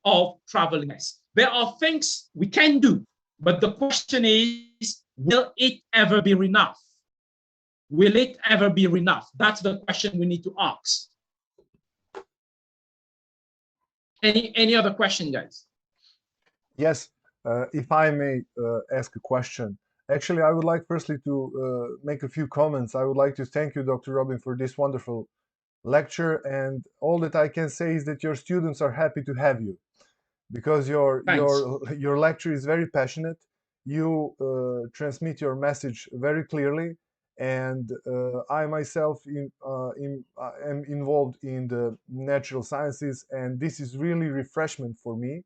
of traveling less. There are things we can do, but the question is, will it ever be enough? Will it ever be enough? That's the question we need to ask. Any other question, guys? Yes, if I may ask a question. Actually, I would like firstly to make a few comments. I would like to thank you, Dr. Robin, for this wonderful lecture. And all that I can say is that your students are happy to have you, because your lecture is very passionate. You transmit your message very clearly, and I myself am involved in the natural sciences, and this is really refreshment for me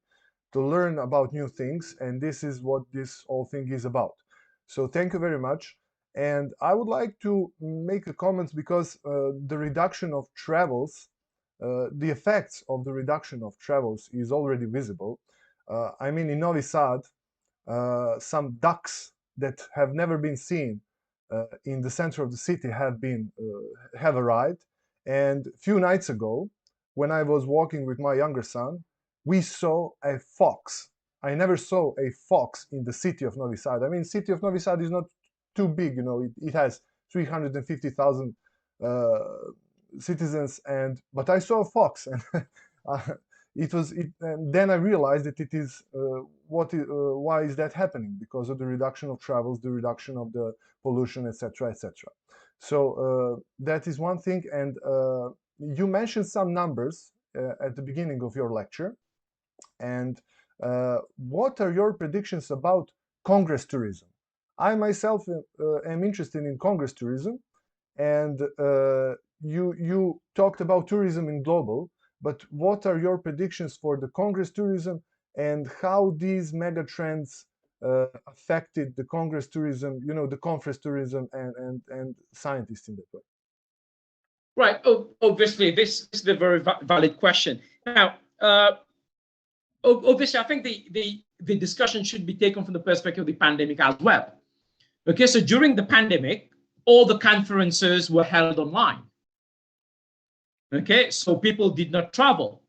to learn about new things, and this is what this whole thing is about. So thank you very much. And I would like to make a comment, because the reduction of travels, the effects of the reduction of travels is already visible. I mean, in Novi Sad, some ducks that have never been seen in the center of the city have arrived. And a few nights ago, when I was walking with my younger son, we saw a fox. I never saw a fox in the city of Novi Sad. I mean, city of Novi Sad is not too big, you know. It has 350,000 citizens, but I saw a fox, and and then I realized that it is why is that happening? Because of the reduction of travels, the reduction of the pollution, etc., etc. So that is one thing. And you mentioned some numbers at the beginning of your lecture. And what are your predictions about Congress tourism? I myself am interested in Congress tourism, and you talked about tourism in global, but what are your predictions for the Congress tourism, and how these mega trends affected the Congress tourism, you know, the conference tourism and scientists in that way? Right. Oh, obviously, this is a very valid question. Now, obviously, I think the discussion should be taken from the perspective of the pandemic as well. Okay, so during the pandemic, all the conferences were held online. Okay, so people did not travel.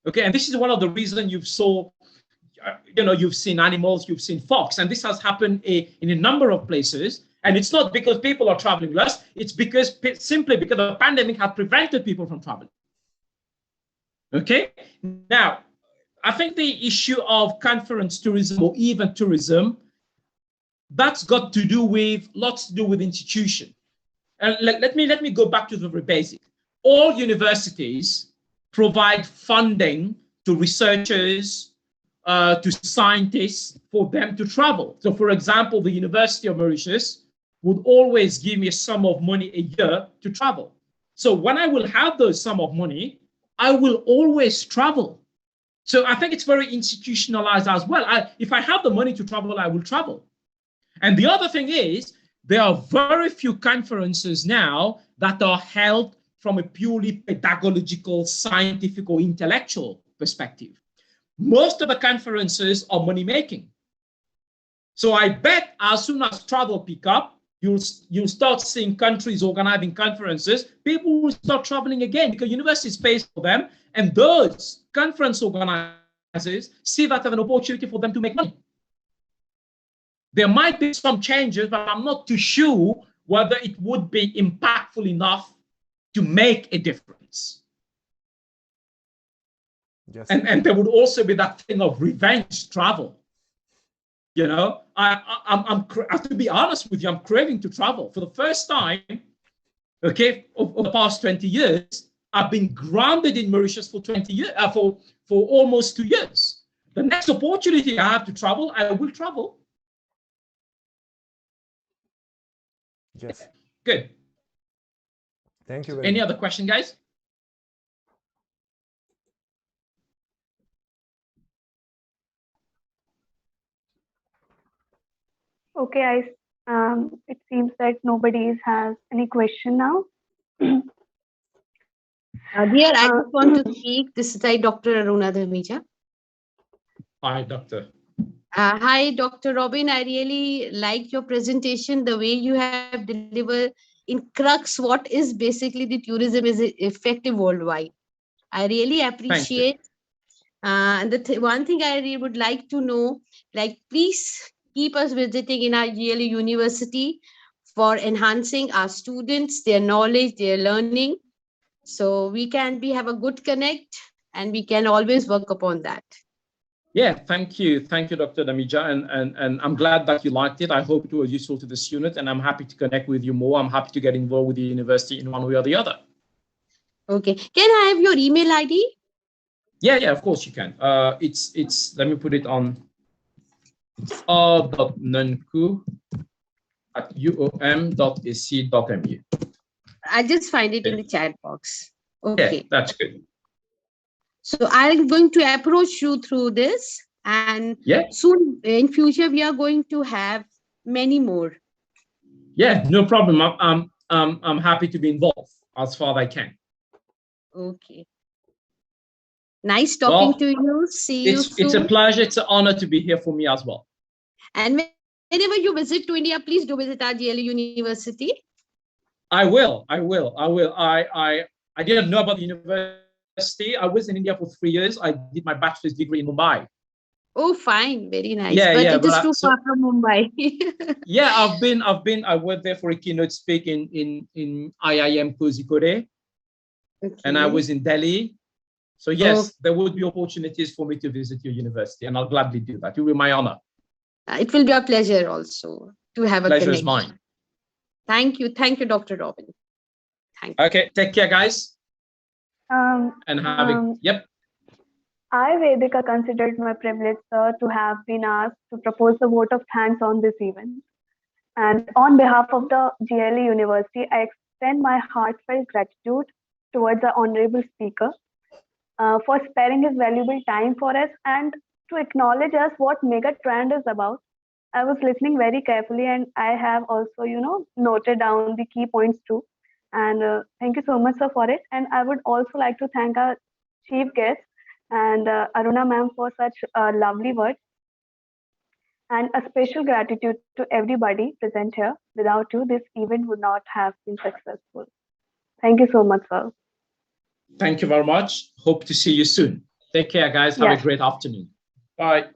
Okay, and this is one of the reasons you've seen animals, you've seen fox, and this has happened in a number of places. And it's not because people are traveling less, it's simply because the pandemic has prevented people from traveling. Okay, now, I think the issue of conference tourism or even tourism, that's got to do with lots to do with institution. And let me go back to the very basic. All universities provide funding to researchers, to scientists, for them to travel. So, for example, the University of Mauritius would always give me a sum of money a year to travel. So when I will have those sum of money, I will always travel. So I think it's very institutionalized as well. If I have the money to travel, I will travel. And the other thing is, there are very few conferences now that are held from a purely pedagogical, scientific, or intellectual perspective. Most of the conferences are money-making. So I bet as soon as travel pick up, you'll start seeing countries organizing conferences. People will start traveling again because universities pay for them, and those conference organizers see that as an opportunity for them to make money. There might be some changes, but I'm not too sure whether it would be impactful enough to make a difference. Yes. And there would also be that thing of revenge travel. You know, I'm to be honest with you, I'm craving to travel for the first time. Okay, over the past 20 years, I've been grounded in Mauritius for 20 years, for almost 2 years. The next opportunity I have to travel, I will travel. Yes. Good. Thank you very Any much. other question, guys? Okay, it seems that nobody has any question now. Dear, I Uh, just want to speak. This is Dr. Aruna Dhamija. Hi, doctor. Hi, Dr. Robin. I really like your presentation, the way you have delivered in crux what is basically the tourism is effective worldwide. I really Thank you. appreciate. And the one thing I really would like to know, like, please keep us visiting in our GLA University for enhancing our students, their knowledge, their learning. So we can have a good connect, and we can always work upon that. Yeah, thank you, Dr. Dhamija, and I'm glad that you liked it. I hope it was useful to the student, and I'm happy to connect with you more. I'm happy to get involved with the university in one way or the other. Okay, can I have your email ID? Yeah, of course you can. It's let me put it on r.nunkoo@uom.ac.mu. I just find it in the chat box. Yeah, Okay. that's good. So I'm going to approach you through this, and Yeah, soon in future we are going to have many more. yeah, no problem. I'm happy to be involved as far as I can. Okay. Nice talking to you. See you soon. It's a pleasure. It's an honor to be here for me as well. And whenever you visit to India, please do visit our GLA University. I will. I didn't know about the university. I was in India for 3 years. I did my bachelor's degree in Mumbai. Oh, fine, very nice. Yeah, but yeah, it is too far from Mumbai. Yeah, I worked there for a keynote speak in IIM Kozhikode, and I was in Delhi. So yes, there would be opportunities for me to visit your university, and I'll gladly do that. It will be my honor. It will be a pleasure also to have a Pleasure is connection. mine. Thank you, Dr. Robin. Thank you. Okay, take care, guys, um, and have it. Yep. I, Vedika, considered my privilege, sir, to have been asked to propose the vote of thanks on this event. And on behalf of the GLA University, I extend my heartfelt gratitude towards the honorable speaker for sparing his valuable time for us and to acknowledge us what Megatrend is about. I was listening very carefully, and I have also, noted down the key points too. And thank you so much, sir, for it. And I would also like to thank our chief guest and Aruna ma'am for such lovely words. And a special gratitude to everybody present here. Without you, this event would not have been successful. Thank you so much, sir. Thank you very much. Hope to see you soon. Take care, guys. Have a great afternoon. Bye.